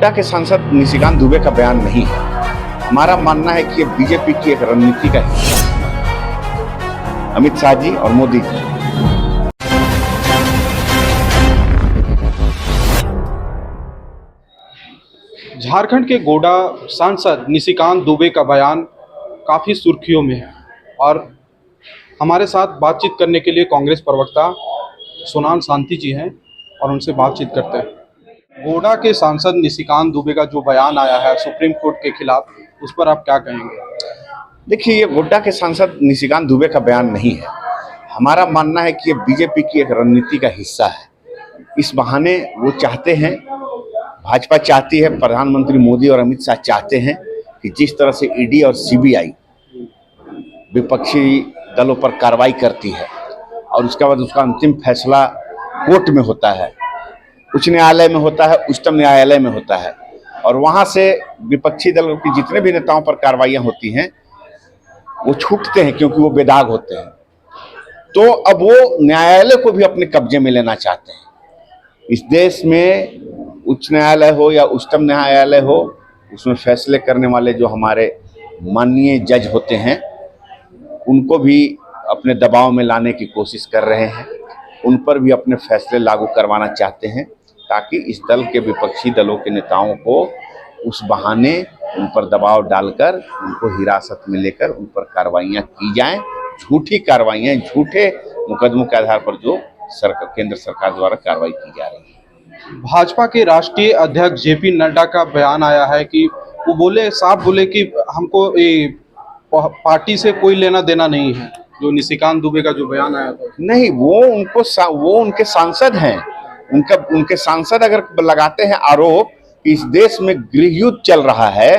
गोड्डा के सांसद निशिकांत दुबे का बयान नहीं है। हमारा मानना है कि ये बीजेपी की एक रणनीति का हिस्सा है, अमित शाह जी और मोदी जी। झारखंड के गोड्डा सांसद निशिकांत दुबे का बयान काफ़ी सुर्खियों में है और हमारे साथ बातचीत करने के लिए कांग्रेस प्रवक्ता सोनाल शांति जी हैं और उनसे बातचीत करते हैं। गोड्डा के सांसद निशिकांत दुबे का जो बयान आया है सुप्रीम कोर्ट के खिलाफ, उस पर आप क्या कहेंगे? देखिए, ये गोड्डा के सांसद निशिकांत दुबे का बयान नहीं है। हमारा मानना है कि ये बीजेपी की एक रणनीति का हिस्सा है। इस बहाने वो चाहते हैं, भाजपा चाहती है, प्रधानमंत्री मोदी और अमित शाह चाहते हैं कि जिस तरह से ईडी और सीबीआई विपक्षी दलों पर कार्रवाई करती है और उसके बाद उसका अंतिम फैसला कोर्ट में होता है, उच्च न्यायालय में होता है, उच्चतम न्यायालय में होता है, और वहाँ से विपक्षी दलों की जितने भी नेताओं पर कार्रवाइयाँ होती हैं वो छूटते हैं क्योंकि वो बेदाग होते हैं। तो अब वो न्यायालय को भी अपने कब्जे में लेना चाहते हैं। इस देश में उच्च न्यायालय हो या उच्चतम न्यायालय हो, उसमें फैसले करने वाले जो हमारे माननीय जज होते हैं उनको भी अपने दबाव में लाने की कोशिश कर रहे हैं। उन पर भी अपने फैसले लागू करवाना चाहते हैं ताकि इस दल के विपक्षी दलों के नेताओं को उस बहाने उन पर दबाव डालकर उनको हिरासत में लेकर उन पर कार्रवाइयाँ की जाएं। झूठी कार्रवाइयाँ, झूठे मुकदमों के आधार पर जो केंद्र सरकार द्वारा कार्रवाई की जा रही है। भाजपा के राष्ट्रीय अध्यक्ष जेपी नड्डा का बयान आया है कि वो साफ बोले कि हमको पार्टी से कोई लेना देना नहीं है। जो निशिकांत दुबे का जो बयान आया था, नहीं, वो उनके सांसद हैं। उनके सांसद अगर लगाते हैं आरोप कि इस देश में गृह युद्ध चल रहा है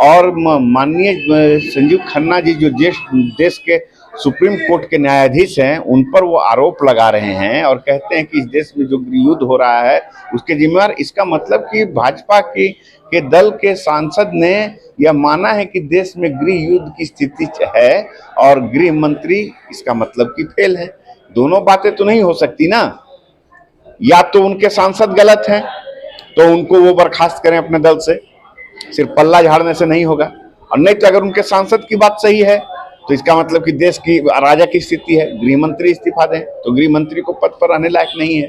और माननीय संजीव खन्ना जी जो देश के सुप्रीम कोर्ट के न्यायाधीश हैं, उन पर वो आरोप लगा रहे हैं और कहते हैं कि इस देश में जो गृह युद्ध हो रहा है उसके जिम्मेवार, इसका मतलब कि भाजपा के दल के सांसद ने यह माना है कि देश में गृह युद्ध की स्थिति है और गृह मंत्री इसका मतलब कि फेल है। दोनों बातें तो नहीं हो सकती ना। या तो उनके सांसद गलत हैं तो उनको वो बर्खास्त करें अपने दल से, सिर्फ पल्ला झाड़ने से नहीं होगा, और नहीं तो अगर उनके सांसद की बात सही है तो इसका मतलब कि देश की अराजक की स्थिति है, गृह मंत्री इस्तीफा दें, तो गृह मंत्री को पद पर रहने लायक नहीं है।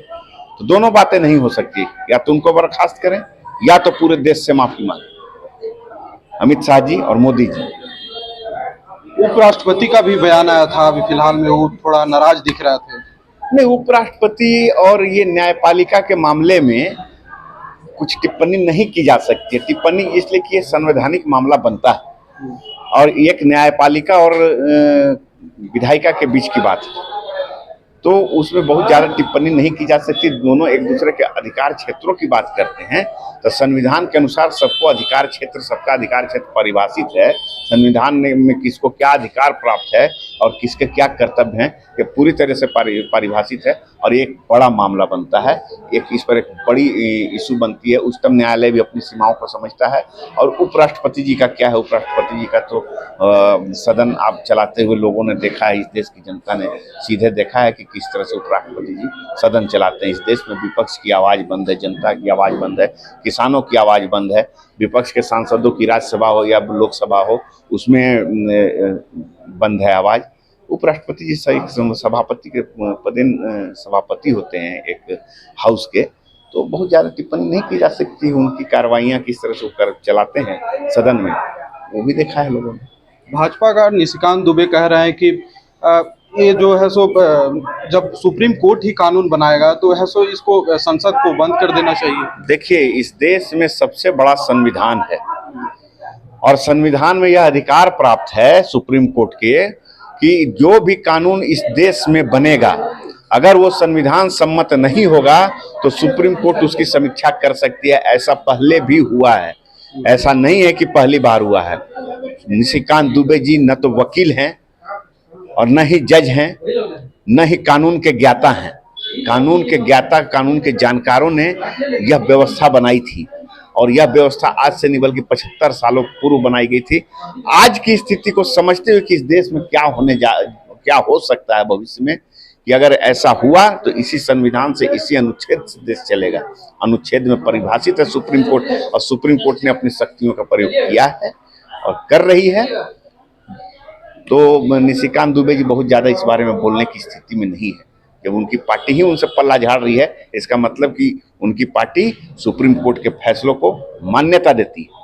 तो दोनों बातें नहीं हो सकती, या तो उनको बर्खास्त करें या तो पूरे देश से माफी मांगे, अमित शाह जी और मोदी जी। उपराष्ट्रपति का भी बयान आया था अभी फिलहाल में, वो थोड़ा नाराज दिख रहे थे। नहीं, उपराष्ट्रपति और ये न्यायपालिका के मामले में कुछ टिप्पणी नहीं की जा सकती। टिप्पणी इसलिए कि ये संवैधानिक मामला बनता है और एक न्यायपालिका और विधायिका के बीच की बात है, तो उसमें बहुत ज़्यादा टिप्पणी नहीं की जा सकती। दोनों एक दूसरे के अधिकार क्षेत्रों की बात करते हैं, तो संविधान के अनुसार सबको अधिकार क्षेत्र, सबका अधिकार क्षेत्र परिभाषित है। संविधान में किसको क्या अधिकार प्राप्त है और किसके क्या कर्तव्य हैं, ये पूरी तरह से परिभाषित है और एक बड़ा मामला बनता है। इस पर एक बड़ी इशू बनती है। उच्चतम न्यायालय भी अपनी सीमाओं को समझता है। और उपराष्ट्रपति जी का क्या है, उपराष्ट्रपति जी का तो सदन आप चलाते हुए लोगों ने देखा है, इस देश की जनता ने सीधे देखा है कि किस तरह से उपराष्ट्रपति जी सदन चलाते हैं। इस देश में विपक्ष की आवाज़ बंद है, जनता की आवाज़ बंद है, किसानों की आवाज़ बंद है। विपक्ष के सांसदों की राज्यसभा हो या लोकसभा हो, उसमें बंद है आवाज़। उपराष्ट्रपति जी सभापति के पदेन सभापति होते हैं एक हाउस के, तो बहुत ज़्यादा टिप्पणी नहीं की जा सकती। उनकी कार्रवाइयाँ किस तरह से कर चलाते हैं सदन में, वो भी देखा है लोगों ने। भाजपा का निशिकांत दुबे कह रहे हैं कि ये जो है सो जब सुप्रीम कोर्ट ही कानून बनाएगा तो है सो इसको संसद को बंद कर देना चाहिए। देखिए, इस देश में सबसे बड़ा संविधान है और संविधान में यह अधिकार प्राप्त है सुप्रीम कोर्ट के कि जो भी कानून इस देश में बनेगा, अगर वो संविधान सम्मत नहीं होगा तो सुप्रीम कोर्ट उसकी समीक्षा कर सकती है। ऐसा पहले भी हुआ है, ऐसा नहीं है कि पहली बार हुआ है। निशिकांत दुबे जी न तो वकील हैं और न ही जज हैं, न ही कानून के ज्ञाता हैं। कानून के ज्ञाता, कानून के जानकारों ने यह व्यवस्था बनाई थी और यह व्यवस्था आज से नहीं बल्कि 75 सालों पूर्व बनाई गई थी। आज की स्थिति को समझते हुए कि इस देश में क्या हो सकता है भविष्य में, कि अगर ऐसा हुआ तो इसी संविधान से, इसी अनुच्छेद से देश चलेगा। अनुच्छेद में परिभाषित है सुप्रीम कोर्ट, और सुप्रीम कोर्ट ने अपनी शक्तियों का प्रयोग किया है और कर रही है। तो निशिकांत दुबे जी बहुत ज़्यादा इस बारे में बोलने की स्थिति में नहीं है। जब उनकी पार्टी ही उनसे पल्ला झाड़ रही है, इसका मतलब कि उनकी पार्टी सुप्रीम कोर्ट के फैसलों को मान्यता देती है।